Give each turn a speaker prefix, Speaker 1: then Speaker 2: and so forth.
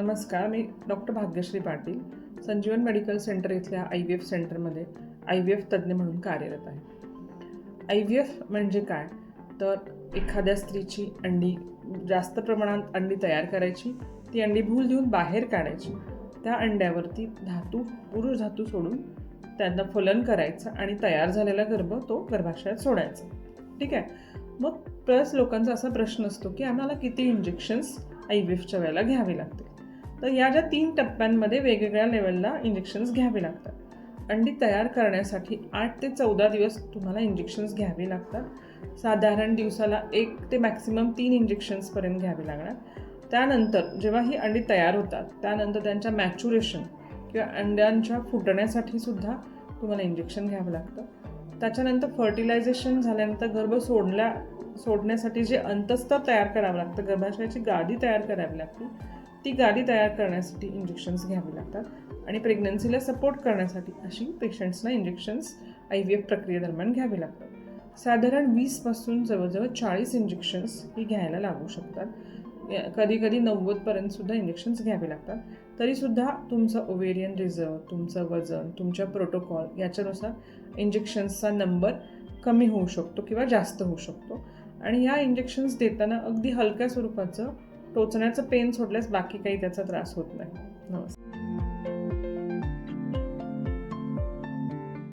Speaker 1: नमस्कार, मी डॉक्टर भाग्यश्री पाटील, संजीवन medical centre इथल्या IVF सेंटरमध्ये IVF तज्ज्ञ म्हणून कार्यरत आहे. IVF म्हणजे काय? तर एखाद्या स्त्रीची अंडी जास्त प्रमाणात अंडी तयार करायची, ती अंडी भूल देऊन बाहेर काढायची, त्या अंड्यावरती पुरुष धातू सोडून त्यांना फलन करायचं आणि तयार झालेला गर्भ तो गर्भाशयात सोडायचा. ठीक आहे. मग प्लस लोकांचा असा प्रश्न असतो की आम्हाला किती इंजेक्शन्स IVFच्या वेळेला घ्यावे लागते. तर या ज्या 3 टप्प्यांमध्ये वेगवेगळ्या लेवलला इंजेक्शन्स घ्यावे लागतात. अंडी तयार करण्यासाठी 8 ते 14 दिवस तुम्हाला इंजेक्शन्स घ्यावे लागतात. साधारण दिवसाला 1 ते मॅक्सिमम 3 इंजेक्शन्सपर्यंत घ्यावे लागणार. त्यानंतर जेव्हा ही अंडी तयार होतात त्यानंतर त्यांच्या मॅच्युरेशन किंवा अंड्यांच्या फुटण्यासाठी सुद्धा तुम्हाला इंजेक्शन घ्यावं लागतं. त्याच्यानंतर फर्टिलायझेशन झाल्यानंतर गर्भ सोडण्यासाठी जे अंतस्तर तयार करावं लागतं, गर्भाशयाची गादी तयार करावी लागते, ती गादी तयार करण्यासाठी इंजेक्शन्स घ्यावी लागतात आणि प्रेग्नन्सीला सपोर्ट करण्यासाठी अशी पेशंट्सना इंजेक्शन्स IVF प्रक्रियेदरम्यान घ्यावी लागतात. साधारण 20 जवळजवळ 40 इंजेक्शन्स ही घ्यायला लागू शकतात. कधी 90पर्यंतसुद्धा इंजेक्शन्स घ्यावे लागतात. तरीसुद्धा तुमचं ओव्हेरियन रिझर्व, तुमचं वजन, तुमच्या प्रोटोकॉल याच्यानुसार इंजेक्शन्सचा नंबर कमी होऊ शकतो किंवा जास्त होऊ शकतो. आणि या इंजेक्शन्स देताना अगदी हलक्या स्वरूपाचं टोचण्याचं पेन सोडल्यास बाकी काही त्याचा त्रास होत नाही. नमस्कार.